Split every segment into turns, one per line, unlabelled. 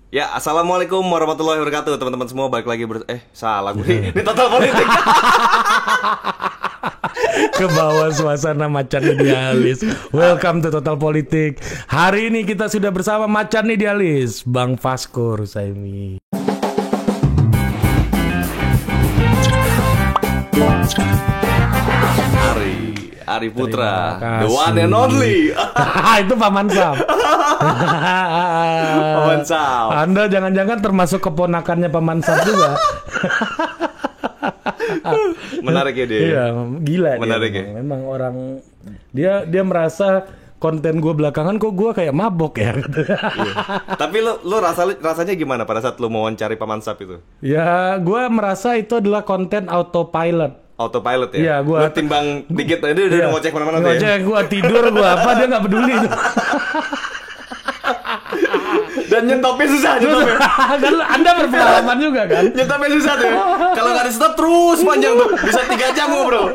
Ya, assalamualaikum warahmatullahi wabarakatuh, teman-teman semua. Balik lagi salah gue. Ini Total Politik.
Ke bawah suasana Macan Idealis. Welcome to Total Politik. Hari ini kita sudah bersama Macan Idealis, Bang Vasco Rusaimi.
Ari Putra, the one and only.
Itu Paman Sam.
Paman Sam.
Anda jangan-jangan termasuk keponakannya Paman Sam juga.
Menarik ya dia.
Iya, gila.
Menarik
dia,
ya.
Memang orang dia merasa konten gue belakangan kok gue kayak mabok ya.
Iya. Tapi lo rasanya gimana pada saat lo mau mewawancari Paman Sam itu?
Ya, gue merasa itu adalah konten autopilot.
Autopilot ya?
Iya,
Lo timbang dikit aja udah ngocek mana-mana tuh ya?
Ngocek, gue tidur, gue apa, dia gak peduli tuh.
Dan nyetopnya susah, nyetopnya.
Kan Anda berpengalaman juga kan?
Nyetopnya susah tuh. Kalau nggak di stop terus panjang tuh, bisa 3 jam ngobrol.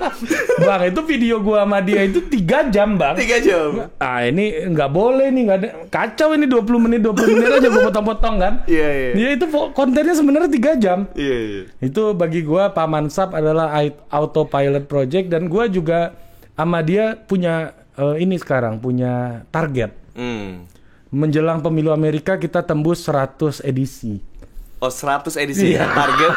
Bang, itu video gua sama dia itu 3 jam bang.
3 jam.
Ah ini nggak boleh nih, nggak ada kacau ini 20 menit aja gua potong-potong kan?
Iya.
Dia itu kontennya sebenarnya 3 jam.
Iya.
Itu bagi gua Paman Sam adalah autopilot project, dan gua juga sama dia punya ini sekarang punya target. Menjelang pemilu Amerika kita tembus 100 edisi.
Oh, 100 edisi ya target.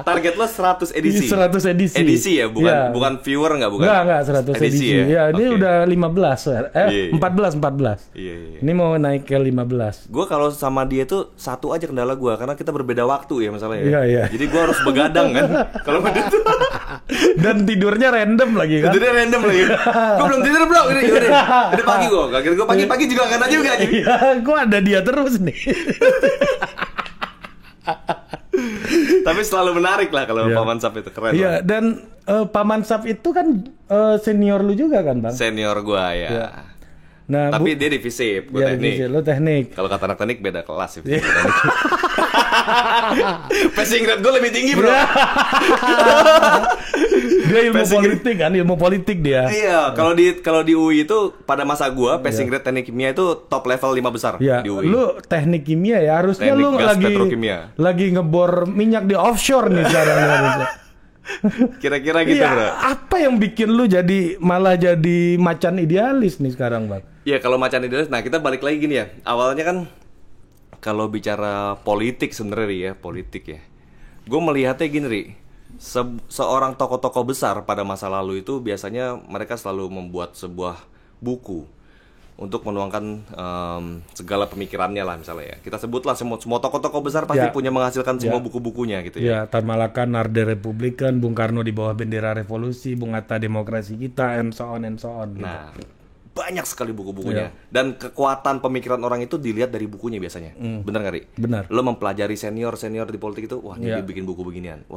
Target lo 100 edisi.
100 edisi.
Edisi ya, bukan viewer bukan.
Enggak 100 edisi. Ya, ini udah 15. 14.
Iya.
Ini mau naik ke 15.
Gue kalau sama dia tuh satu aja kendala gue, karena kita berbeda waktu ya masalahnya.
Iya.
Jadi gue harus begadang kan. Kalau sama dia tuh.
Dan tidurnya random lagi kan.
Tidurnya random lagi. Gue belum tidur bro. Ini pagi gue. Akhirnya gue pagi juga karena juga.
Iya, gue ada dia terus nih.
Tapi selalu menarik lah kalau Paman Sam itu keren.
Iya, dan Paman Sam itu kan senior lu juga kan bang?
Senior gua ya.
Nah,
tapi dia di FISIP, gua teknik.
Lu teknik.
Kalau kata anak teknik beda kelas sih. Passing grade gua lebih tinggi bro.
Dia ilmu politik dia.
Iya, kalau di UI itu pada masa gua passing grade teknik kimia itu top level 5 besar di UI.
Lu teknik kimia ya, harusnya
teknik
lu lagi ngebor minyak di offshore nih sekarang.
Kira-kira gitu bro.
Apa yang bikin lu malah jadi Macan Idealis nih sekarang bang?
Ya kalau Macan Idealis, nah kita balik lagi gini ya. Awalnya kan kalau bicara politik sebenarnya politik ya. Gue melihatnya gini Ri. Seorang tokoh-tokoh besar pada masa lalu itu biasanya mereka selalu membuat sebuah buku untuk menuangkan segala pemikirannya lah misalnya ya. Kita sebutlah semua tokoh-tokoh besar pasti punya menghasilkan semua buku-bukunya gitu ya.
Tan Malaka, Narde Republikan, Bung Karno di bawah bendera revolusi, Bung Hatta demokrasi kita, and so on.
Nah, banyak sekali buku-bukunya. Dan kekuatan pemikiran orang itu dilihat dari bukunya biasanya. Bener nggak Ri?
Benar.
Lo mempelajari senior di politik itu, wah dia bikin buku beginian,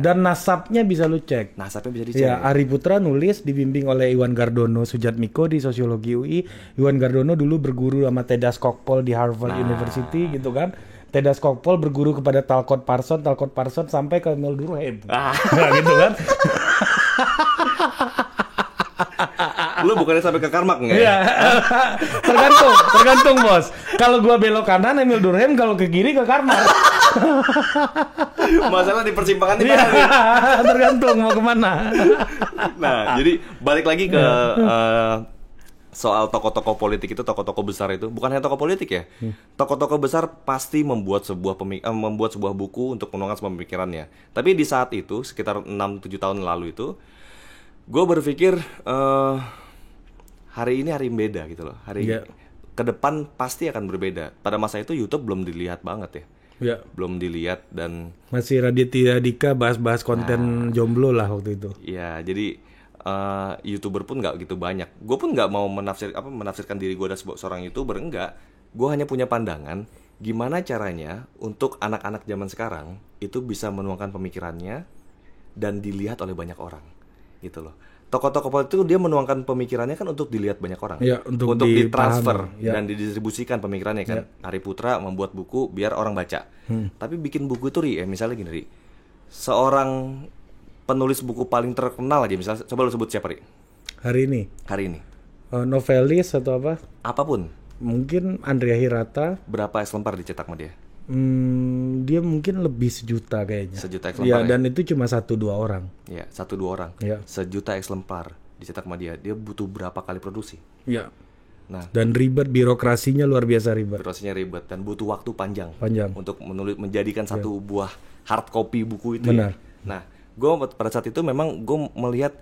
Dan nasabnya bisa lu cek.
Nasabnya bisa dicek.
Ya, Ari Putra nulis dibimbing oleh Iwan Gardono Sujatmiko di Sosiologi UI. Iwan Gardono dulu berguru sama Teda Skocpol di Harvard University gitu kan. Teda Skocpol berguru kepada Talcott Parsons sampai ke Emil Durkheim. Nah, gitu kan.
Lu bukannya sampai ke Karmak nggak?
Iya. Tergantung bos. Kalau gua belok kanan Emil Durkheim, kalau ke kiri ke Karmak.
Masalah di persimpangan di mana?
Tergantung mau kemana.
Nah, jadi balik lagi ke soal tokoh-tokoh politik itu, tokoh-tokoh besar itu bukan hanya tokoh politik ya. Tokoh-tokoh besar pasti membuat sebuah buku untuk menuangkan semua pemikirannya. Tapi di saat itu sekitar 6-7 tahun lalu itu, gue berpikir hari ini hari yang beda gitu loh. Ke depan pasti akan berbeda. Pada masa itu YouTube belum dilihat banget ya. Belum dilihat dan
masih Raditya Dika bahas-bahas konten jomblo lah waktu itu.
Iya, jadi YouTuber pun nggak gitu banyak. Gue pun nggak mau menafsirkan diri gue adalah seorang YouTuber, enggak. Gue hanya punya pandangan gimana caranya untuk anak-anak zaman sekarang itu bisa menuangkan pemikirannya dan dilihat oleh banyak orang, gitu loh. Tokoh-tokoh politik itu dia menuangkan pemikirannya kan untuk dilihat banyak orang, untuk ditransfer dan didistribusikan pemikirannya kan. Ari Putra membuat buku biar orang baca. Tapi bikin buku itu misalnya gini, seorang penulis buku paling terkenal aja misalnya, coba lu sebut siapa
hari ini.
Hari ini.
Novelis atau apa?
Apapun.
Mungkin Andrea Hirata.
Berapa eks lembar dicetak sama dia?
Dia mungkin lebih 1 juta kayaknya.
1 juta eks
Ya,
lembar.
dan itu cuma 1-2 orang.
Ya, 1-2 orang.
Ya.
1 juta eks lembar dicetak sama dia. Dia butuh berapa kali produksi?
Ya.
Nah,
Dan ribet, birokrasinya luar biasa ribet.
prosesnya ribet dan butuh waktu panjang untuk menjadikan satu buah hard copy buku itu.
Benar.
Ya. Nah, gue pada saat itu memang gue melihat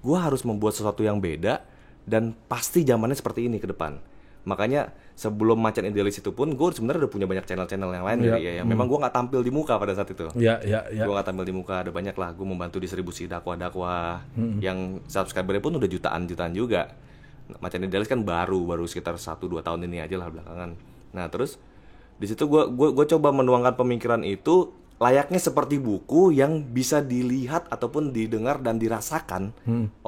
gue harus membuat sesuatu yang beda dan pasti zamannya seperti ini ke depan. Makanya sebelum Macan Idealis itu pun gue sebenarnya udah punya banyak channel-channel yang lain yang memang gue nggak tampil di muka pada saat itu.
Ya.
Gue nggak tampil di muka, ada banyak lah. Gue membantu distribusi dakwah-dakwah yang subscribernya pun udah jutaan juga. Macan Idealis kan baru sekitar 1-2 tahun ini aja lah belakangan. Nah terus di situ gue coba menuangkan pemikiran itu layaknya seperti buku yang bisa dilihat ataupun didengar dan dirasakan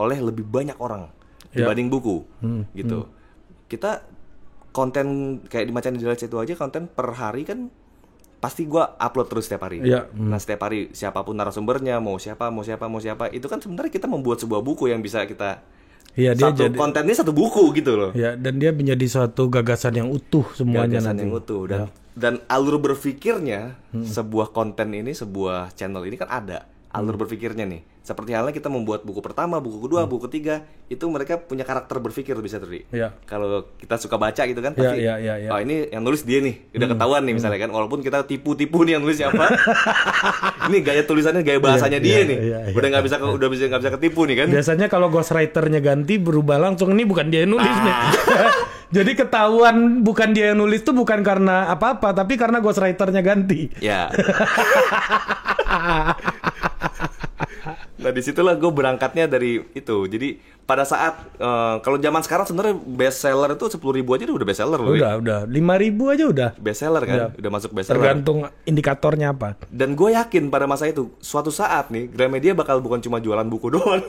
oleh lebih banyak orang dibanding buku gitu. Kita konten kayak di Macan Idealis itu aja konten per hari kan pasti gue upload terus setiap hari. Nah setiap hari siapapun narasumbernya mau siapa itu kan sebenarnya kita membuat sebuah buku yang bisa kita kontennya satu buku gitu loh.
Ya, dan dia menjadi suatu gagasan yang utuh semuanya
gagasan yang utuh dan alur berpikirnya sebuah konten ini, sebuah channel ini kan ada alur berpikirnya nih. Seperti halnya kita membuat buku pertama, buku kedua, buku ketiga, itu mereka punya karakter berpikir bisa tuh. Kalau kita suka baca gitu kan pasti oh ini yang nulis dia nih, udah ketahuan nih misalnya kan, walaupun kita tipu-tipu nih yang nulis siapa. Ini gaya tulisannya, gaya bahasanya dia nih. Udah nggak bisa ketipu nih kan.
Biasanya kalau ghostwriter-nya ganti berubah langsung, ini bukan dia yang nulis nih. Jadi ketahuan bukan dia yang nulis tuh bukan karena apa-apa, tapi karena ghostwriter-nya ganti.
Ya. Nah disitulah gue berangkatnya dari itu. Jadi pada saat kalau zaman sekarang sebenarnya best seller itu 10.000 aja udah best seller loh.
Udah 5.000 aja udah
best seller kan, udah masuk best seller.
Tergantung indikatornya apa.
Dan gue yakin pada masa itu suatu saat nih Gramedia bakal bukan cuma jualan buku doang.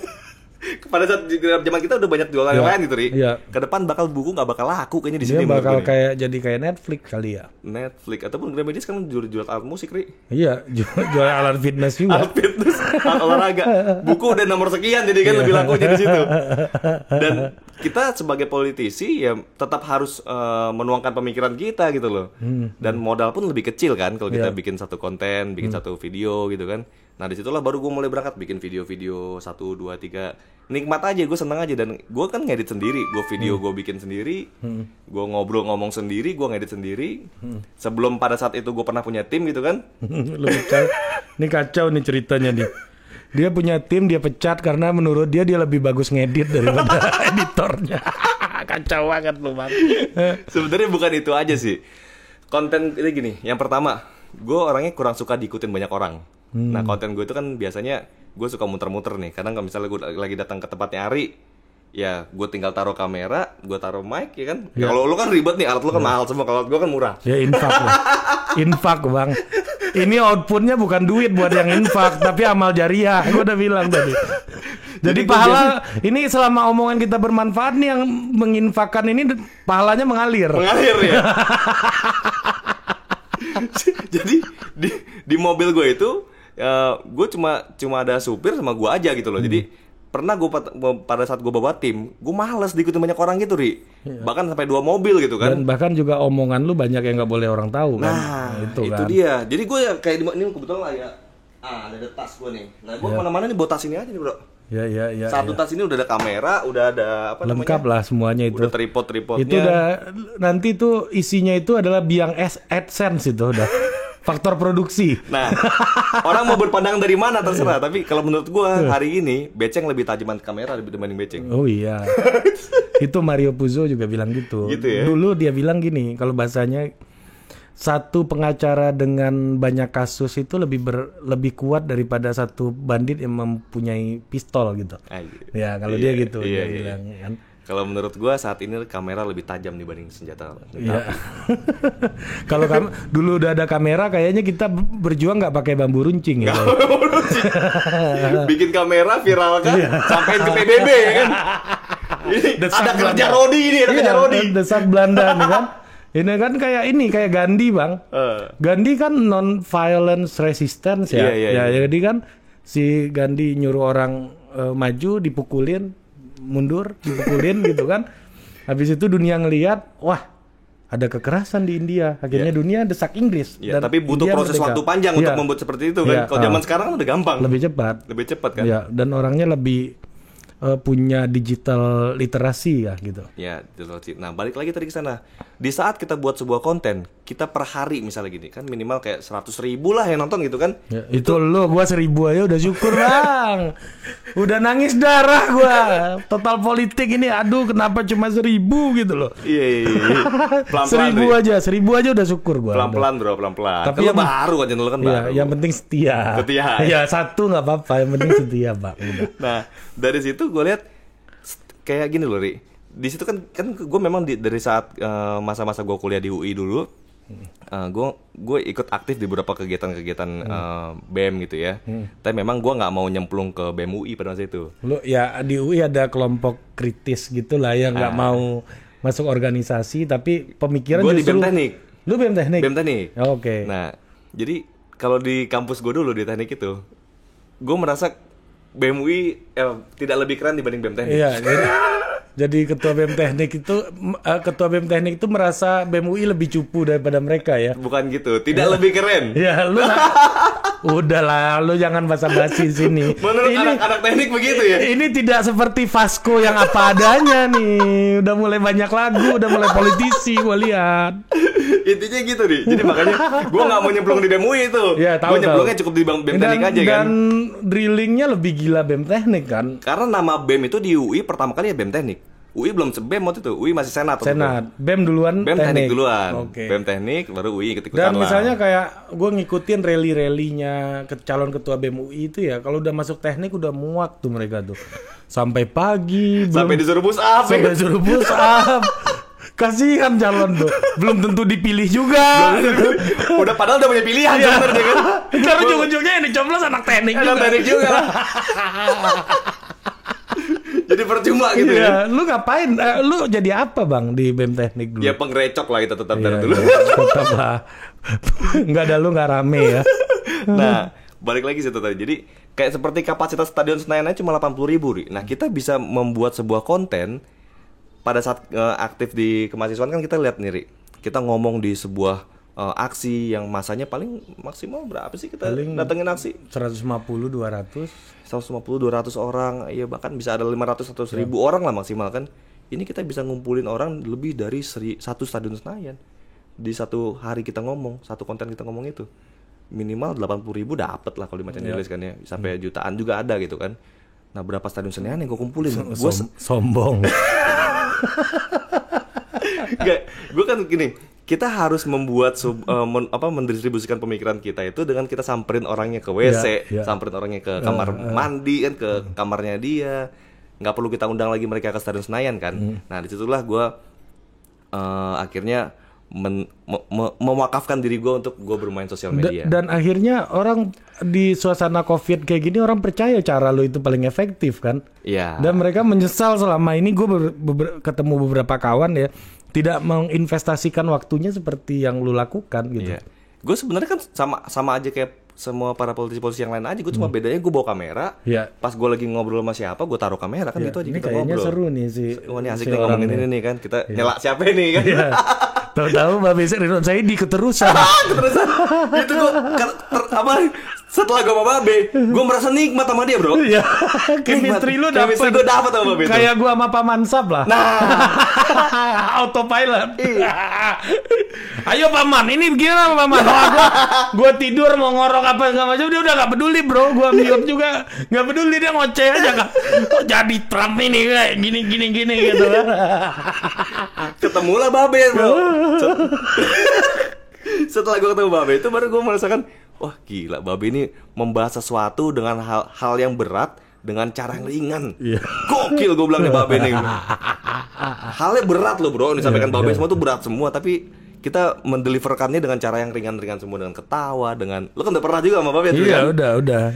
Pada saat zaman kita udah banyak jualan yang lain gitu, Ri. Ke depan bakal buku nggak bakal laku kayaknya di sini.
Dia bakal jadi kayak Netflix kali ya.
Netflix ataupun Gramedia sekarang jual alat musik, Ri.
Iya, jual alat fitness juga.
Alat fitness, alat olahraga. Buku udah nomor sekian jadi kan lebih lakunya di situ. Dan kita sebagai politisi ya tetap harus menuangkan pemikiran kita gitu loh. Dan modal pun lebih kecil kan kalau kita bikin satu konten, bikin satu video gitu kan. Nah disitulah baru gue mulai berangkat bikin video-video 1, 2, 3. Nikmat aja, gue seneng aja. Dan gue kan ngedit sendiri. Gue video gue bikin sendiri. Gue ngomong sendiri. Gue ngedit sendiri. Sebelum pada saat itu gue pernah punya tim gitu kan.
Ini kacau nih ceritanya nih. Dia punya tim, dia pecat karena menurut dia lebih bagus ngedit daripada editornya. Kacau banget lu Bang.
Sebenarnya bukan itu aja sih. Konten ini gini, yang pertama gue orangnya kurang suka diikutin banyak orang. Nah konten gue itu kan biasanya gue suka muter-muter nih. Kadang kalau misalnya gue lagi datang ke tempatnya Ari, ya gue tinggal taruh kamera, gue taruh mic ya kan. Kalau lu kan ribet nih, alat lu kan mahal semua. Kalau gue kan murah.
Ya infak lah. Infak Bang. Ini outputnya bukan duit buat yang infak, tapi amal jariah. Gue udah bilang tadi. Jadi pahala ini selama omongan kita bermanfaat nih, yang menginfakkan ini pahalanya mengalir. Mengalir ya.
Jadi di mobil gue itu gue cuma ada supir sama gue aja gitu loh. Jadi pernah gue pada saat gue bawa tim, gue males diikutin banyak orang gitu, Ri. Bahkan sampai 2 mobil gitu kan.
Dan bahkan juga omongan lu banyak yang nggak boleh orang tahu kan.
Nah itu kan dia. Jadi gue ya kayak ini kebetulan lah ya. Ada tas gue nih. Nah gue kemana-mana nih bawa tas ini aja nih bro.
Ya.
Satu tas ini udah ada kamera, udah ada apa namanya?
Lengkap lah semuanya itu.
Udah tripod-tripodnya.
Itu udah nanti tuh isinya itu adalah biang AdSense itu udah. Faktor produksi.
Nah, orang mau berpandang dari mana terserah. Tapi kalau menurut gue hari ini Beceng lebih tajaman kamera dibanding Beceng.
Oh iya. Itu Mario Puzo juga bilang gitu.
Gitu ya?
Dulu dia bilang gini, kalau bahasanya satu pengacara dengan banyak kasus itu lebih kuat daripada satu bandit yang mempunyai pistol gitu. Ya kalau dia gitu dia bilang kan.
Kalau menurut gue saat ini kamera lebih tajam dibanding senjata.
Iya. Kalau dulu udah ada kamera, kayaknya kita berjuang nggak pakai bambu runcing ya.
Bikin kamera viral kan, sampein ke PBB ya kan. Ada kerja Rodi ini, ada kerja Rodi.
Desak Belanda nih kan. Ini kan kayak Gandhi Bang. Gandhi kan non-violence resistance ya. Jadi kan si Gandhi nyuruh orang maju, dipukulin, mundur, dipukulin gitu kan. Habis itu dunia ngelihat, wah ada kekerasan di India. Akhirnya dunia desak Inggris.
Ya, tapi butuh
India
proses
merdeka.
waktu panjang untuk membuat seperti itu kan. Kalau zaman sekarang kan udah gampang.
Lebih cepat.
Lebih cepat kan.
Ya, dan orangnya lebih punya digital literasi ya gitu.
Ya, nah balik lagi tadi ke sana. Di saat kita buat sebuah konten, kita per hari misalnya gini kan minimal kayak 100.000 lah yang nonton gitu kan.
Ya, itu lo gua 1.000 aja udah syukur bang. Udah nangis darah gua. Total politik ini, aduh kenapa cuma 1.000 gitu loh.
Iya. Pelan-pelan.
1.000 aja udah syukur gua.
Pelan-pelan bro, pelan-pelan.
Tapi
yang baru kan channel kan
iya,
baru.
yang penting setia. Ya 1 nggak apa-apa, yang penting setia bang. Udah.
Nah dari situ gue lihat kayak gini loh, Ri. Di situ kan gue memang dari saat masa-masa gue kuliah di UI dulu, gue ikut aktif di beberapa kegiatan-kegiatan BEM gitu ya. Tapi memang gue nggak mau nyemplung ke BEM UI pada masa itu.
Lu ya di UI ada kelompok kritis gitulah yang nggak mau masuk organisasi, tapi pemikiran
Gue
justru.
di BEM Teknik.
Lu BEM Teknik.
BEM Teknik.
Oke.
Nah jadi kalau di kampus gue dulu di teknik itu, gue merasa BEM UI tidak lebih keren dibanding BEM Teknik.
Iya. Jadi ketua BEM Teknik itu merasa BEM UI lebih cupu daripada mereka ya.
Bukan gitu, tidak lebih keren.
Ya lu udahlah, lu jangan basa-basi sini.
Menurut anak-anak teknik begitu ya.
Ini tidak seperti Vasco yang apa adanya nih. Udah mulai banyak lagu, udah mulai politisi gua lihat.
Intinya gitu nih. Jadi makanya gua nggak mau nyemplung di BEM UI itu.
Ya,
Gua nyemplungnya cukup di BEM Teknik aja kan.
Dan drillingnya lebih gila BEM Teknik kan.
Karena nama BEM itu di UI pertama kali ya BEM Teknik. UI belum BEM waktu itu, UI masih Senat.
BEM duluan,
BEM Teknik duluan.
Okay.
BEM Teknik baru UI ikut-ikutan.
Dan misalnya kayak gue ngikutin rally-rallynya calon ketua BEM UI itu ya, kalau udah masuk teknik udah muak tuh mereka tuh. Sampai pagi,
sampai disuruh push up.
Sampai disuruh push up. Kasihan calon tuh, belum tentu dipilih juga.
Udah padahal udah punya pilihan sebenarnya kan.
Karena ujung-ujungnya yang dicoblos anak teknik juga.
Anak teknik juga. Jadi percuma gitu ya.
Lu ngapain? Lu jadi apa bang di BEM Teknik dulu?
Ya pengrecok lah kita tetap dari dulu.
Tetap lah. Nggak ada lu nggak rame ya.
Nah balik lagi situ tadi. Jadi kayak seperti kapasitas Stadion Senayan aja cuma 80.000 Ri. Nah kita bisa membuat sebuah konten pada saat aktif di kemahasiswaan kan kita lihat nih Ri. Kita ngomong di sebuah aksi yang masanya paling maksimal berapa sih kita paling datengin aksi?
150-200
orang, ya bahkan bisa ada 500 atau 1.000 orang lah maksimal kan. Ini kita bisa ngumpulin orang lebih dari satu Stadion Senayan di satu hari kita ngomong, satu konten kita ngomong itu minimal 80.000 dapet lah kalau dimacam nulis kan ya, sampai jutaan juga ada gitu kan. Nah berapa Stadion Senayan yang gue kumpulin?
Sombong.
Gue kan gini, kita harus membuat mendistribusikan pemikiran kita itu dengan kita samperin orangnya ke WC, samperin orangnya ke kamar mandi kan, ke kamarnya dia. Nggak perlu kita undang lagi mereka ke Stadion Senayan kan. Nah disitulah gue akhirnya mewakafkan diri gue untuk gue bermain sosial media.
Dan akhirnya orang di suasana COVID kayak gini orang percaya cara lo itu paling efektif kan.
Iya.
Dan mereka menyesal selama ini. Gue ketemu beberapa kawan ya tidak menginvestasikan waktunya seperti yang lu lakukan gitu.
Iya. Gue sebenarnya kan sama aja kayak semua para politisi-politisi yang lain aja. Gue cuma bedanya gue bawa kamera.
Iya.
Pas gue lagi ngobrol sama siapa, gue taruh kamera kan gitu aja
ini
kita
kayaknya
ngobrol.
seru nih si.
Wah ini asik nih ngomongin ini nih kan. Kita nyela siapa nih kan.
Iya. Tahu-tahu Mbak Besi Ridwan Saidi keterusan.
Keterusan. Itu gue setelah gue sama Babe, gue merasa nikmat sama dia bro.
Iya. Chemistry lu dapet.
Chemistry gue dapet sama Babe.
Kayak gue sama Pak Mansab lah.
Nah.
Autopilot. Ayo Pak Man, ini gimana Pak Man? Gue tidur mau ngorok apa segala macam, dia udah gak peduli bro. Gue mute juga gak peduli, dia ngoceh aja kan. Oh, jadi Trump ini kayak gini gitu kan.
Ketemulah Babe bro. Setelah gue ketemu Babe itu baru gue merasakan, wah gila Babe ini membahas sesuatu dengan hal yang berat dengan cara yang ringan. Gokil gue bilang nih Babe nih. Halnya berat loh bro, disampaikan Babe semua tuh berat semua, tapi kita mendeliverkannya dengan cara yang ringan-ringan semua, dengan ketawa, dengan lo kan udah pernah juga sama Babe tuh
iya,
kan?
udah.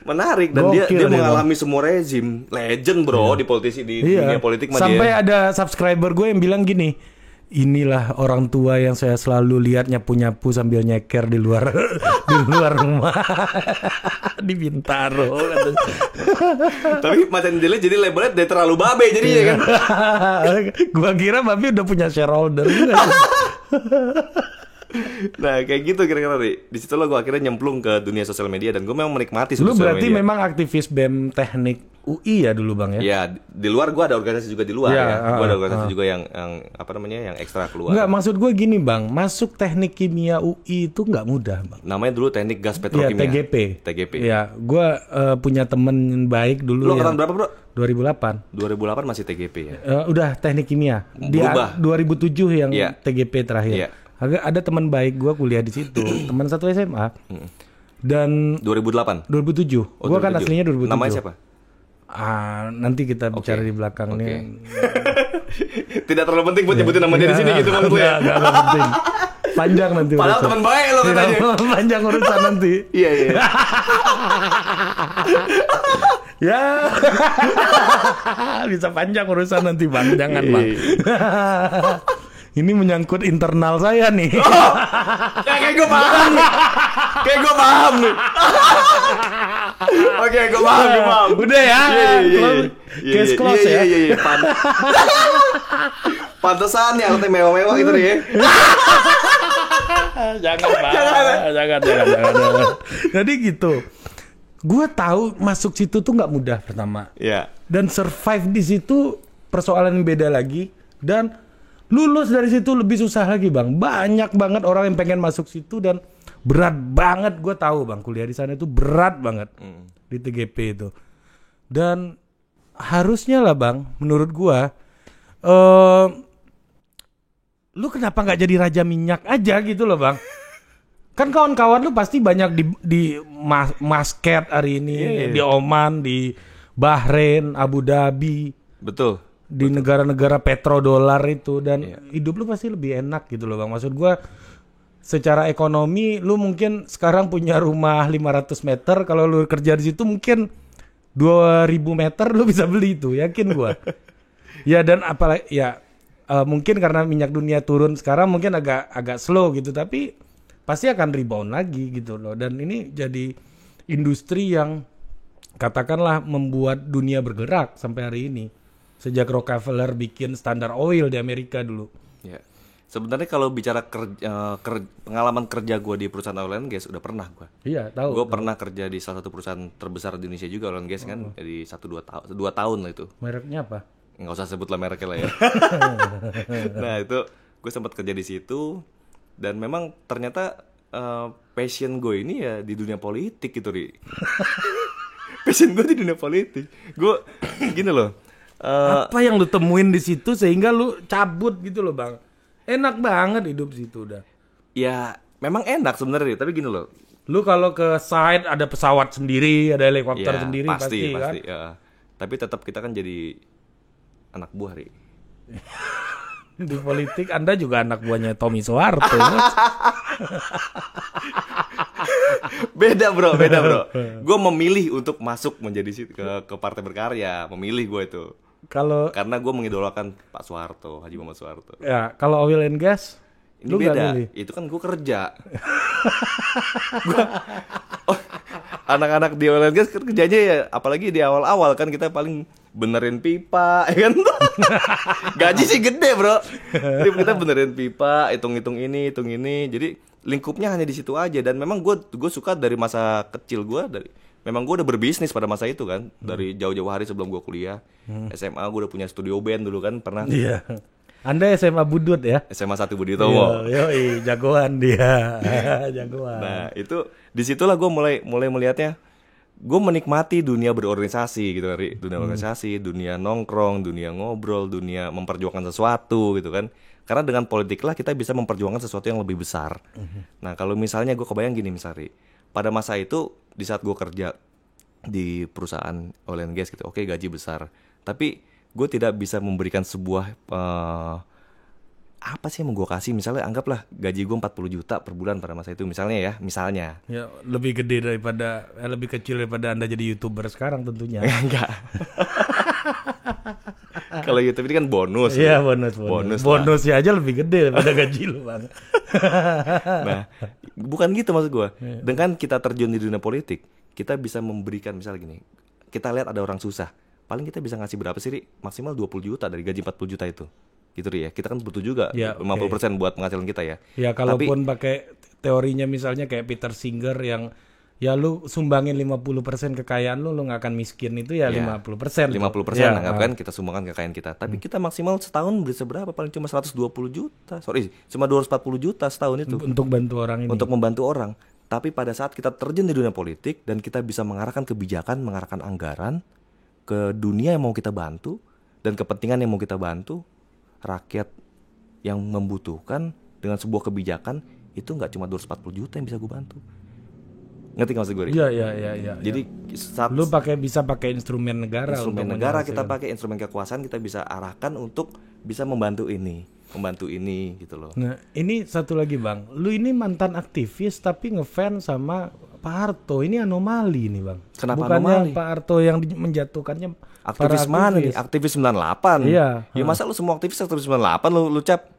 Menarik dan dia mengalami semua rezim, legend bro di dunia politik
sampai ada subscriber gue yang bilang gini, inilah orang tua yang saya selalu lihat nyapu-nyapu sambil nyeker di luar di luar rumah di Bintaro.
Tapi Macan Jeli jadi labelnya dia terlalu babe jadinya kan.
Gua kira Babi udah punya shareholder.
Nah kayak gitu kira-kira Ri. Di situ lo gue akhirnya nyemplung ke dunia sosial media dan gue memang menikmati
Lu
sosial
berarti
media.
memang aktivis BEM Teknik UI ya dulu Bang ya?
Ya di luar gue ada organisasi juga di luar
Ya,
ya. Gue ada organisasi juga yang apa namanya yang ekstra keluar.
Enggak, maksud gue gini Bang, masuk teknik kimia UI itu nggak mudah Bang.
Namanya dulu teknik gas
Iya,
petrokimia.
TGP. Iya, gue punya temen baik dulu
Lo
yang
angkatan berapa bro?
2008.
2008 masih TGP ya.
Udah teknik kimia.
Berubah.
2007 yang
Iya.
TGP terakhir.
Iya.
Ada teman baik gue kuliah di situ, teman satu SMA. Dan
2008.
2007.
Oh,
Gue kan
2007.
aslinya 2007.
Namanya siapa?
Nanti kita bicara di belakang nih.
Tidak terlalu penting buat nyebutin nama dia di sini gitu maksud lo ya.
Enggak penting. Panjang nanti
Padahal
urusan.
teman baik lo katanya.
Panjang urusan nanti.
Iya iya.
Ya. Bisa panjang urusan nanti Bang, jangan Bang. Ini menyangkut internal saya nih.
Kayak gue paham nih. Kayak gue paham nih. Oke, gue paham.
Udah ya. Case close ya.
Iya. Pantesan ya alatnya mewah-mewah gitu ya.
Jangan Bang. Jangan. Jadi gitu. Gue tahu masuk situ tuh nggak mudah pertama.
Iya.
Dan survive di situ persoalan yang beda lagi. Dan lulus dari situ lebih susah lagi Bang. Banyak banget orang yang pengen masuk situ dan berat banget. Gue tahu Bang, kuliah di sana itu berat banget di TGP itu. Dan harusnya lah Bang, menurut gue, lu kenapa nggak jadi raja minyak aja gitu loh Bang? Kan kawan-kawan lu pasti banyak di Muscat hari ini, di Oman, di Bahrain, Abu Dhabi.
Betul.
Di negara-negara petrodolar itu dan hidup lu pasti lebih enak gitu loh Bang. Maksud gua secara ekonomi lu mungkin sekarang punya rumah 500 meter, kalau lu kerja di situ mungkin 2000 meter lu bisa beli itu, yakin gua. Ya dan apalagi ya mungkin karena minyak dunia turun sekarang mungkin agak slow gitu, tapi pasti akan rebound lagi gitu loh. Dan ini jadi industri yang katakanlah membuat dunia bergerak sampai hari ini. Sejak Rockefeller bikin Standard Oil di Amerika dulu.
Ya. Sebenarnya kalau bicara pengalaman kerja gue di perusahaan oil and gas udah pernah gue.
Iya, tahu.
Gue pernah kerja di salah satu perusahaan terbesar di Indonesia juga oil and gas kan, jadi 1-2 tahun lah itu.
Mereknya apa?
Nggak usah sebut lah mereknya lah ya. Nah itu gue sempat kerja di situ dan memang ternyata passion gue ini ya di dunia politik gitu Ri. Passion gue di dunia politik. Gue gini loh.
Apa yang lu temuin di situ sehingga lu cabut gitu loh Bang? Enak banget hidup situ udah.
Ya memang enak sebenarnya, tapi gini loh.
Lu kalau ke site ada pesawat sendiri, ada helikopter
Ya,
sendiri pasti kan.
Ya. Tapi tetap kita kan jadi anak buah Ri.
Di politik Anda juga anak buahnya Tommy Soeharto.
Beda bro. Gue memilih untuk masuk menjadi ke Partai Berkarya, memilih gue itu. Karena gue mengidolakan Pak Soeharto, Haji Muhammad Soeharto.
Ya, kalau oil and gas
ini
lu
beda. Itu kan gue kerja. Anak-anak di oil and gas kerjanya ya, apalagi di awal-awal kan kita paling benerin pipa, ya kan? Gaji sih gede bro. Jadi kita benerin pipa, hitung-hitung ini. Jadi lingkupnya hanya di situ aja. Dan memang gue suka dari masa kecil gue memang gue udah berbisnis pada masa itu kan. Dari jauh-jauh hari sebelum gue kuliah. SMA gue udah punya studio band dulu kan, pernah.
Iya. Anda SMA Budut ya?
SMA 1 Budi Utomo.
Yoi, jagoan dia. Jagoan.
Nah, itu disitulah gue mulai melihatnya. Gue menikmati dunia berorganisasi gitu kan, dunia organisasi, dunia nongkrong, dunia ngobrol, dunia memperjuangkan sesuatu gitu kan. Karena dengan politik lah kita bisa memperjuangkan sesuatu yang lebih besar. Nah, kalau misalnya gue kebayang gini misalnya, pada masa itu di saat gue kerja di perusahaan oil and gas gitu, oke gaji besar, tapi gue tidak bisa memberikan sebuah apa sih yang mau gue kasih, misalnya anggaplah gaji gue 40 juta per bulan pada masa itu misalnya.
Ya, lebih kecil daripada Anda jadi YouTuber sekarang tentunya.
Enggak. Kalau YouTube ini kan bonus.
Iya,
ya.
bonus.
lah.
Bonusnya aja lebih gede daripada gaji lu, Bang.
Nah, bukan gitu maksud gue. Dengan kita terjun di dunia politik, kita bisa memberikan misalnya gini. Kita lihat ada orang susah. Paling kita bisa ngasih berapa sih, Ri? Maksimal 20 juta dari gaji 40 juta itu. Gitu Ri ya. Kita kan butuh juga
Ya,
50% buat penghasilan kita ya.
Ya kalaupun pakai teorinya misalnya kayak Peter Singer yang ya lu sumbangin 50% kekayaan lu nggak akan miskin itu ya 50%.
50% anggapkan kita sumbangkan kekayaan kita. Tapi kita maksimal setahun bisa berapa? Paling cuma 120 juta. Sorry, cuma 240 juta setahun itu.
Untuk bantu orang ini.
Untuk membantu orang. Tapi pada saat kita terjun di dunia politik dan kita bisa mengarahkan kebijakan, mengarahkan anggaran ke dunia yang mau kita bantu dan kepentingan yang mau kita bantu, rakyat yang membutuhkan dengan sebuah kebijakan itu nggak cuma 240 juta yang bisa gue bantu. Ngerti nggak maksud gue?
Iya.
Jadi
lu bisa pakai instrumen negara.
Instrumen negara kita pakai, instrumen kekuasaan kita bisa arahkan untuk bisa membantu ini gitu loh.
Nah, ini satu lagi Bang. Lu ini mantan aktivis tapi ngefans sama Pak Harto. Ini anomali nih Bang.
Kenapa
bukannya
anomali?
Pak Harto yang menjatuhkannya
Aktivis mana nih? Aktivis 98.
Iya.
Ya masa lu semua aktivis 98 lu cap?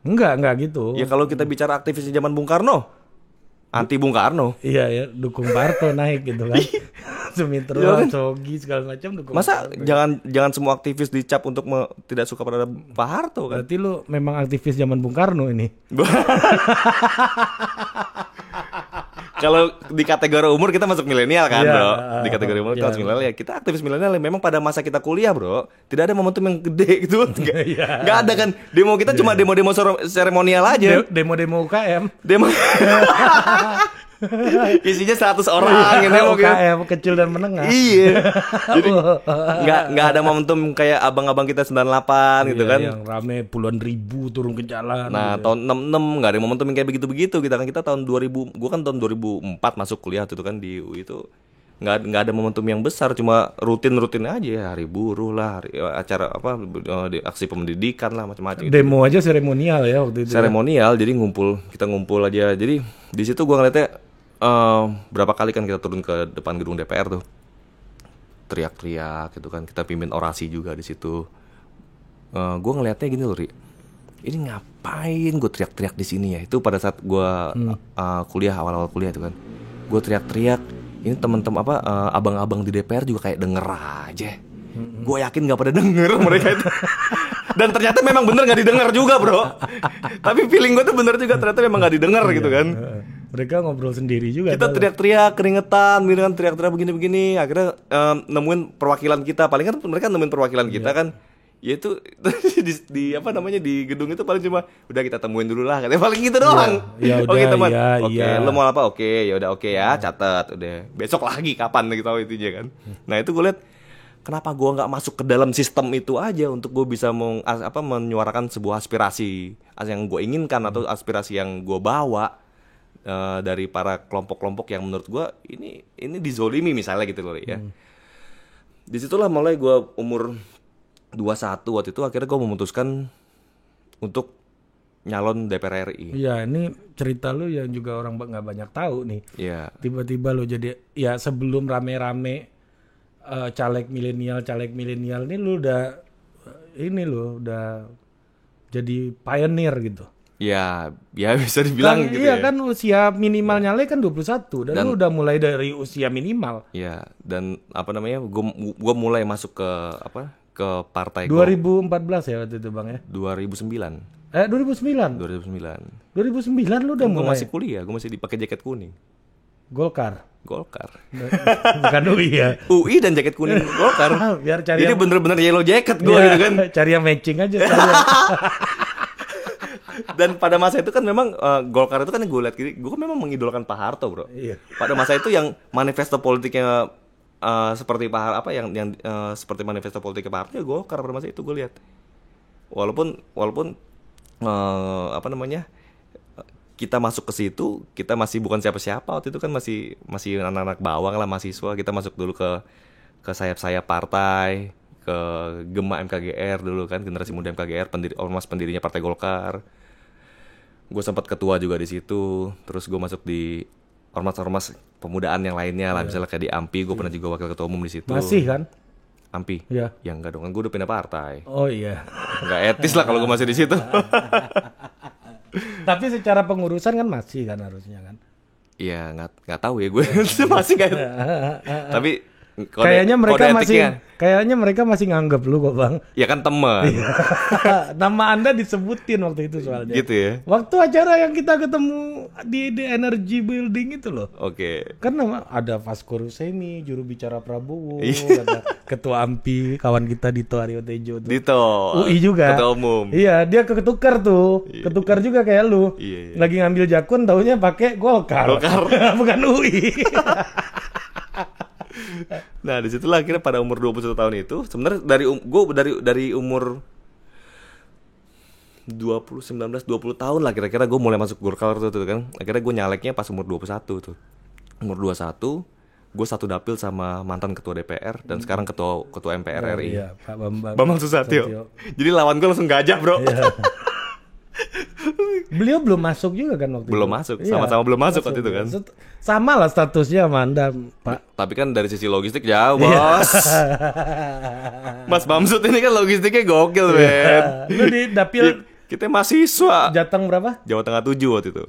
Enggak gitu.
Ya kalau kita bicara aktivis di zaman Bung Karno, anti Bung Karno.
Iya ya, dukung Pak Harto naik gitu kan. Sumitro, Cogi segala macam dukung.
Masa jangan semua aktivis dicap untuk tidak suka pada Pak Harto kan?
Berarti lu memang aktivis zaman Bung Karno ini.
Kalau di kategori umur kita masuk milenial kan,
Iya,
bro. Di kategori umur kita masuk milenial ya. Kita aktivis milenial memang pada masa kita kuliah, bro. Tidak ada momentum yang gede gitu. Nggak ada kan. Demo kita cuma demo-demo seremonial aja.
Demo-demo UKM.
Demo. Isinya 100 orang gitu ya,
UKM kecil dan menengah.
Iya. Jadi nggak ada momentum kayak abang-abang kita 98 gitu kan.
Yang rame puluhan ribu turun ke jalan.
Nah, tahun 66 nggak ada momentum yang kayak begitu-begitu. Kita tahun 2000, gua kan tahun 2004 masuk kuliah itu kan di UI itu nggak ada momentum yang besar, cuma rutin aja, hari buruh lah, acara aksi pendidikan lah, macam-macam.
Demo aja seremonial ya waktu itu.
Seremonial, jadi kita ngumpul aja. Jadi di situ gua ngeliatnya berapa kali kan kita turun ke depan gedung DPR tuh, teriak-teriak gitu kan, kita pimpin orasi juga di situ. Gua ngeliatnya gini loh, Ri. Ini ngapain gue teriak-teriak di sini ya? Itu pada saat gua kuliah, awal-awal kuliah itu kan, gue teriak-teriak. Ini teman-teman abang-abang di DPR juga kayak denger aja. Gue yakin nggak pada denger mereka itu. Dan ternyata memang bener nggak didengar juga, bro. Tapi feeling gue tuh bener juga, ternyata memang nggak didengar gitu kan.
Mereka ngobrol sendiri juga.
Kita teriak-teriak, keringetan, gitu kan, teriak-teriak begini-begini. Akhirnya nemuin perwakilan kita. Paling kan mereka nemuin perwakilan kita kan. Ya itu di gedung itu paling cuma udah kita temuin dulu lah, katanya paling gitu doang.
Ya,
Oke teman, oke,
ya.
lo mau apa? Oke, ya udah, oke ya, catat, udah. Besok lagi kapan gitu tahu intinya kan. Nah itu gue lihat, kenapa gue nggak masuk ke dalam sistem itu aja untuk gue bisa menyuarakan sebuah aspirasi yang gue inginkan atau aspirasi yang gue bawa dari para kelompok-kelompok yang menurut gue ini dizolimi misalnya gitu loh ya. Disitulah mulai gue umur 21 waktu itu akhirnya gue memutuskan untuk nyalon DPR RI.
Iya, ini cerita lu yang juga orang nggak banyak tahu nih.
Iya.
Tiba-tiba lu jadi ya sebelum rame-rame caleg milenial ini lu udah jadi pioneer gitu.
Ya bisa dibilang gitu
iya
ya.
Kan usia minimal nyalek kan 21 dan lu udah mulai dari usia minimal.
Iya, dan gue mulai masuk ke partai
2014 ya waktu itu Bang ya?
2009.
2009 lu udah mulai?
Gue masih kuliah, gue masih dipakai jaket kuning.
Golkar. Bukan UI ya?
UI dan jaket kuning Golkar.
Biar cari
jadi bener-bener yellow jacket gue gitu kan.
Cari yang matching aja.
Dan pada masa itu kan memang Golkar itu kan gue lihat gue kan memang mengidolakan Pak Harto, bro.
Iya.
Pada masa itu yang manifesto politiknya seperti seperti manifesto politik Pak Harto ya Golkar pada masa itu gue lihat. Walaupun kita masuk ke situ, kita masih bukan siapa-siapa waktu itu kan, masih anak-anak bawang lah, mahasiswa. Kita masuk dulu ke sayap-sayap partai, ke Gema MKGR dulu kan, generasi muda MKGR, ormas pendirinya Partai Golkar. Gue sempat ketua juga di situ. Terus gue masuk di ormas-ormas pemudaan yang lainnya lah, misalnya kayak di AMPI, gue pernah juga wakil ketua umum di situ.
Masih kan?
Ampi.
Iya.
Ya enggak dong, kan gue udah pindah partai.
Oh iya.
Enggak etis lah kalau gue masih di situ.
Tapi secara pengurusan kan masih kan harusnya kan.
Iya, nggak tahu ya gue. Masih kayak. Tapi
kayaknya mereka masih nganggap lu kok, Bang.
Ya kan teman.
Nama Anda disebutin waktu itu soalnya.
Gitu ya.
Waktu acara yang kita ketemu di Energy Building itu loh.
Oke.
Kan ada Vasco Rusemi, juru bicara Prabowo,
Iya.
ada Ketua AMPI, kawan kita Dito Aryo Tejo tuh.
Dito.
UI juga.
Ketua umum.
Iya, dia ketukar tuh.
Iya.
Ketukar juga kayak lu.
Iya.
Lagi ngambil jakun taunya pakai Golkar. Bukan UI.
Nah, disitulah akhirnya pada umur 21 tahun itu, sebenarnya dari umur 19 20 tahun lah kira-kira gue mulai masuk Golkar tuh kan. Akhirnya gue nyaleknya pas umur 21 tuh. Umur 21 gue satu dapil sama mantan ketua DPR dan sekarang ketua MPR RI.
Iya, Pak
Bambang Susatyo. Jadi lawan gue langsung gajah, Bro.
Iya. Beliau belum masuk juga kan waktu
Belum
itu.
masuk, sama-sama belum masuk waktu itu kan.
Sama lah statusnya sama Anda, Pak.
Tapi kan dari sisi logistik jauh, Bos. Mas Bamsud ini kan logistiknya gokil, men.
Lu di dapil
Kita mahasiswa.
Jateng berapa?
Jawa Tengah 7 waktu itu.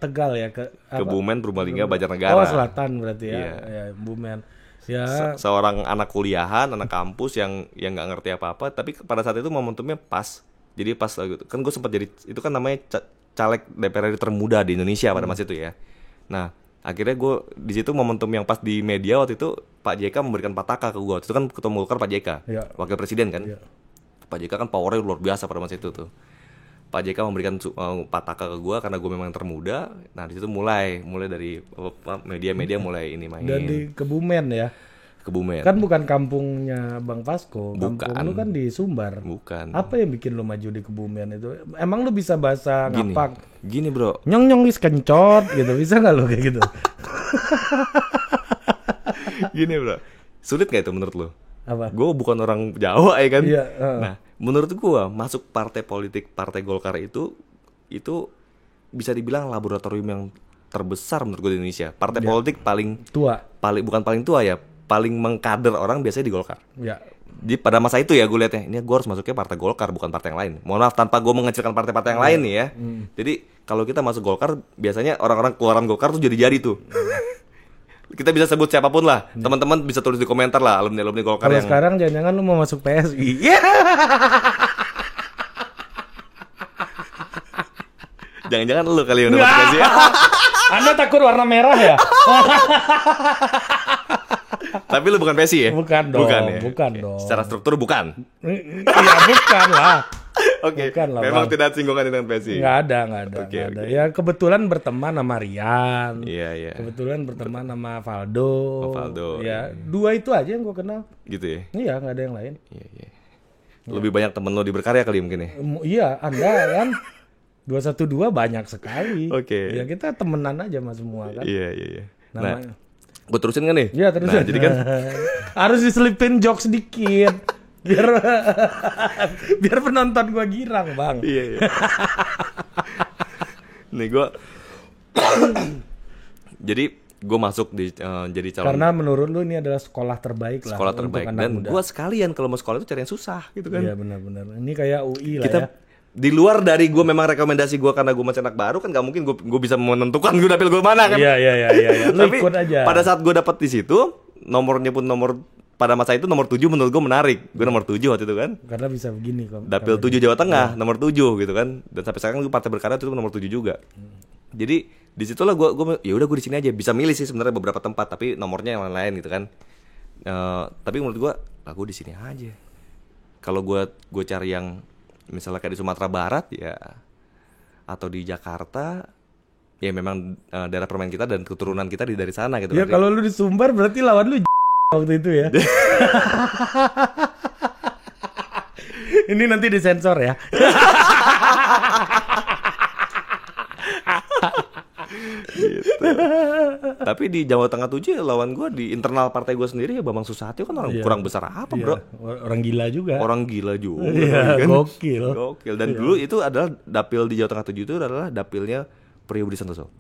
Tegal ya
Kebumen, Purbalingga, Banjarnegara.
Oh, Selatan berarti ya.
Iya.
Ya, Bumen. Ya.
Seorang anak kuliahan, anak kampus yang nggak ngerti apa-apa, tapi pada saat itu momentumnya pas. Jadi pas kan gue sempat jadi, itu kan namanya caleg DPR RI termuda di Indonesia pada masa itu ya. Nah, akhirnya gue di situ momentum yang pas di media waktu itu Pak JK memberikan pataka ke gue. Itu kan ketua Golkar Pak JK,
Ya.
wakil presiden kan.
Ya.
Pak JK kan powernya luar biasa pada masa itu tuh. Pak JK memberikan pataka ke gue karena gue memang termuda. Nah, di situ mulai dari media-media mulai ini main.
Dan di Kebumen ya.
Kebumen.
Kan bukan kampungnya Bang Vasco,
Bukan.
kampung lu kan di Sumbar.
Bukan.
Apa yang bikin lu maju di Kebumen itu? Emang lu bisa bahasa ngapak?
Gini, Bro.
Nyong wis kencot gitu. Bisa nggak lu kayak gitu?
Gini, Bro. Sulit gak itu menurut lu?
Apa?
Gue bukan orang Jawa ya kan.
Iya,
Nah, menurut gue masuk partai politik, partai Golkar itu bisa dibilang laboratorium yang terbesar menurut gue di Indonesia. Partai politik paling bukan paling tua ya, paling mengkader orang biasanya di Golkar.
Ya.
Jadi pada masa itu ya gue liatnya, ini gue harus masuknya partai Golkar bukan partai yang lain. Mohon maaf tanpa gue mengecilkan partai-partai yang lain nih ya. Jadi kalau kita masuk Golkar biasanya orang-orang keluaran Golkar tuh jadi tuh. Kita bisa sebut siapapun lah. Teman-teman bisa tulis di komentar lah alumni Golkar
Kalau
yang
sekarang jangan-jangan lu mau masuk PSI.
jangan-jangan lu kali yang udah masuk sih.
Anda takut warna merah ya?
Tapi lu bukan PSI ya?
Bukan dong.
Bukan ya?
Bukan
Oke.
dong.
Secara struktur bukan.
Iya bukan lah.
Oke.
Bukan lah,
Memang
Bang.
tidak singgungan dengan PSI.
Nggak ada.
Oke,
Nggak ada.
oke.
Ya kebetulan berteman sama Rian.
Iya.
Kebetulan berteman sama Valdo.
Valdo,
Ya, dua itu aja yang gue kenal.
Gitu ya.
Iya, nggak ada yang lain.
Iya. Lebih banyak temen lo di berkarya kali mungkin ya.
Iya, Anda kan 212 banyak sekali.
Oke.
Ya kita temenan aja sama semua kan.
Iya. Nah,
Namanya.
gue terusin kan nih?
Iya, terus.
Nah, jadi kan
harus diselipin jokes sedikit. Biar penonton gua girang, Bang.
Iya. Nih gue jadi gue masuk jadi calon
Karena menurut lu ini adalah sekolah terbaik lah.
sekolah
untuk
terbaik
anak
dan
muda.
gue sekalian kalau mau sekolah itu cari yang susah gitu kan.
Iya benar-benar. Ini kayak UI lah
Kita
ya.
di luar dari gue memang rekomendasi gue karena gue masih anak baru kan gak mungkin gue bisa menentukan gue dapil gue mana kan.
Iya. Lu
Tapi
ikut aja.
pada saat gue dapet di situ nomornya pun pada masa itu nomor 7 menurut gue menarik. Gue nomor 7 waktu itu kan.
Karena bisa begini kok.
Dapil 7 Jawa Tengah nomor 7 gitu kan. Dan sampai sekarang gue partai berkarya itu nomor 7 juga. Jadi disitulah gue ya udah gue di sini aja bisa milih sih sebenarnya beberapa tempat tapi nomornya yang lain-lain gitu kan. Tapi menurut gue aku di sini aja. Kalau gue cari yang misalnya kayak di Sumatera Barat ya atau di Jakarta ya memang daerah permain kita dan keturunan kita dari sana gitu.
Ya kalau lu di Sumbar berarti lawan lu waktu itu ya. Ini nanti disensor ya.
Gitu. Tapi di Jawa Tengah 7 lawan gue di internal partai gue sendiri ya Bambang Susatyo kan orang kurang besar apa bro.
Orang gila juga.
Orang gila juga
Iya,
kan?
gokil.
Dan dulu itu adalah dapil di Jawa Tengah 7 itu adalah dapilnya Priyo Budi Santoso.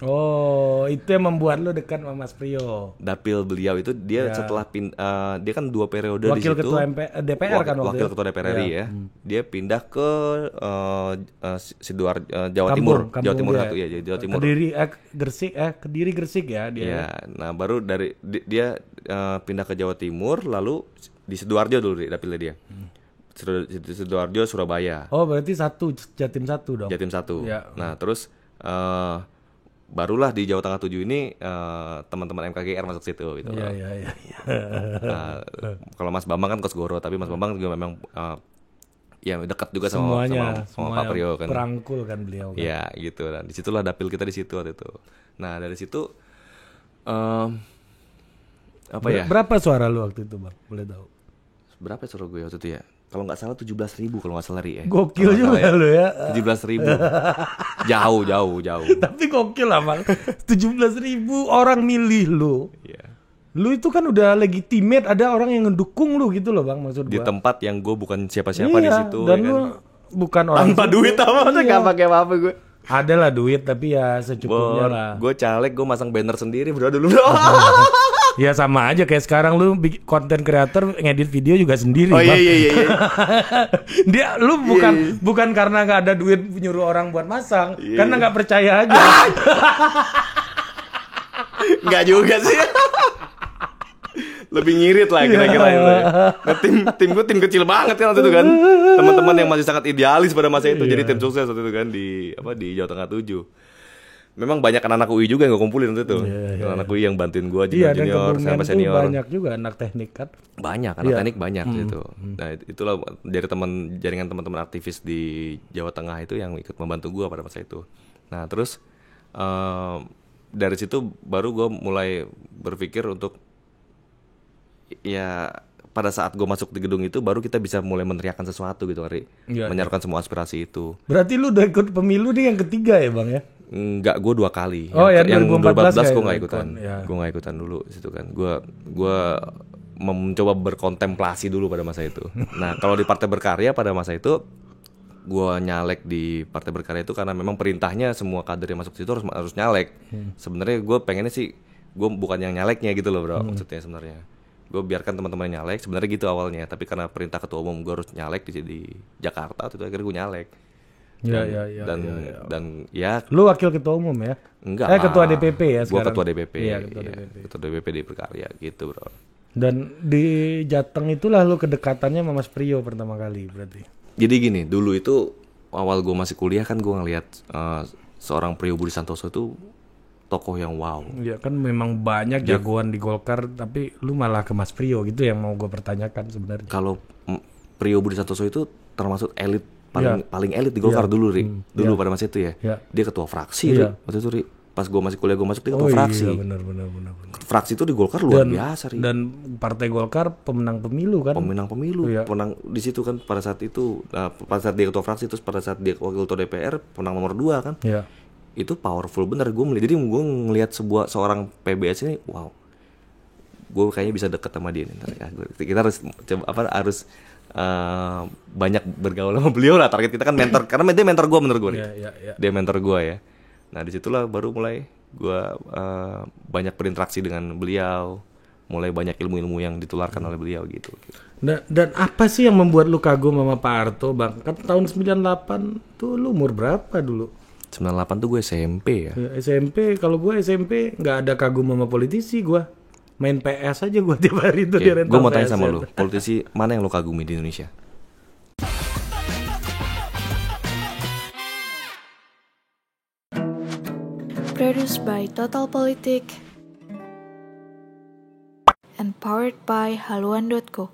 Oh, itu yang membuat lu dekat sama Mas Priyo.
Dapil beliau itu dia setelah dia kan 2 periode di
Wakil
situ.
ketua DPR kan waktu
Wakil
itu?
ketua DPR RI ya. Dia pindah ke Jawa
Kampung
Jawa Timur
dia.
1 ya, jadi Jawa Timur.
Kediri Gresik ya dia.
Ya, nah baru dari dia pindah ke Jawa Timur, lalu di Sidoarjo dulu dapilnya dia. Sidoarjo, Surabaya.
Oh, berarti Jatim 1 dong.
Jatim 1.
Ya.
Nah, terus barulah di Jawa Tengah 7 ini teman-teman MKGR masuk situ gitu.
Iya.
Nah, kalau Mas Bambang kan Kosgoro, tapi Mas Bambang juga memang ya dekat juga sama Pak Priyo kan.
Perangkul kan beliau kan.
Ya, gitu. Dan disitulah dapil kita di situ waktu itu. Nah, dari situ
Berapa suara lu waktu itu, Bang? Boleh tahu?
Berapa suara gue waktu itu ya? Kalau nggak salah 17.000 kalau nggak salah ya.
Gokil juga lu ya.
17.000. Jauh.
Tapi gokil lah, Bang. 17.000 orang milih lu.
Iya.
Lu itu kan udah legitimate, ada orang yang ngedukung lu gitu loh, Bang, maksud gua.
Di tempat yang gue bukan siapa-siapa di situ.
Dan
ya
lu
kan?
bukan orang
Tanpa duit apa aja nggak pakai apa-apa gue.
Ada lah duit tapi ya secukupnya lah.
Gue caleg, gue masang banner sendiri bro dulu.
Ya sama aja kayak sekarang lu konten kreator ngedit video juga sendiri.
Oh
Bang.
iya.
Dia lu bukan karena nggak ada duit nyuruh orang buat masang, karena nggak percaya aja.
Nggak juga sih. Lebih ngirit lah kira-kira itu. Nah, tim gue tim kecil banget kan waktu itu kan. Teman-teman yang masih sangat idealis pada masa itu jadi tim sukses waktu itu kan di Jawa Tengah 7. Memang banyak anak-anak UI juga yang gue kumpulin waktu itu. Anak UI yang bantuin gue junior sampai senior.
Banyak juga anak teknik kan.
Banyak, anak teknik banyak gitu. Nah, itulah dari jaringan teman-teman aktivis di Jawa Tengah itu yang ikut membantu gue pada masa itu. Nah, terus dari situ baru gue mulai berpikir untuk ya pada saat gue masuk di gedung itu baru kita bisa mulai meneriakkan sesuatu gitu Ari. Menyarukan semua aspirasi itu.
Berarti lu udah ikut pemilu nih yang ketiga ya Bang ya?
Enggak, gue 2 kali.
Oh, yang 2014
gue nggak ikutan. Gue nggak ikutan dulu situ kan. Gue mencoba berkontemplasi dulu pada masa itu. Nah, kalau di Partai Berkarya pada masa itu gue nyalek di Partai Berkarya itu karena memang perintahnya semua kader yang masuk situ harus nyalek. Sebenarnya gue pengennya sih gue bukan yang nyaleknya gitu loh bro. Maksudnya sebenarnya gue biarkan teman-teman nyalek, sebenarnya gitu awalnya, tapi karena perintah ketua umum gue harus nyalek di Jakarta, itu akhirnya gue nyalek. Dan ya
lu wakil ketua umum ya?
Enggak lah.
Ketua DPP ya sekarang.
Gue ketua DPP.
Iya,
ketua DPP di Berkarya gitu bro.
Dan di Jateng itulah lu kedekatannya sama Mas Priyo pertama kali berarti.
Jadi gini, dulu itu awal gue masih kuliah kan gue ngelihat seorang Priyo Budi Santoso itu tokoh yang wow.
Ya kan memang banyak jagoan di Golkar, tapi lu malah ke Mas Priyo gitu yang mau gue pertanyakan sebenarnya.
Kalau Priyo Budi Santoso itu termasuk elit paling elit di Golkar dulu Dulu pada masa itu ya. Dia ketua fraksi waktu itu Ri. Pas gue masih kuliah gue masuk dia ketua fraksi.
Iya benar.
Fraksi itu di Golkar luar biasa Ri.
Dan Partai Golkar pemenang pemilu kan?
Pemenang pemilu, pemenang di situ kan pada saat itu. Pada saat dia ketua fraksi terus pada saat dia wakil ketua DPR pemenang nomor 2 kan.
Iya.
Itu powerful bener jadi gue ngelihat seorang PBS ini wow, gue kayaknya bisa deket sama dia nih. Kita harus harus banyak bergaul sama beliau lah, target kita kan mentor karena dia mentor gue bener gue nih. Dia mentor gue ya. Nah disitulah baru mulai gue banyak berinteraksi dengan beliau, mulai banyak ilmu-ilmu yang ditularkan oleh beliau gitu.
Dan apa sih yang membuat lu kagum sama Pak Harto Bang? Kan tahun 98 tuh lu umur berapa dulu?
98 tuh gue SMP ya.
SMP, kalau gue SMP nggak ada kagum sama politisi gue. Main PS aja gue tiap hari itu di rental.
Gue mau tanya sama lu, politisi mana yang lu kagumi di Indonesia?
Produced by Total Politik and powered by haluan.co.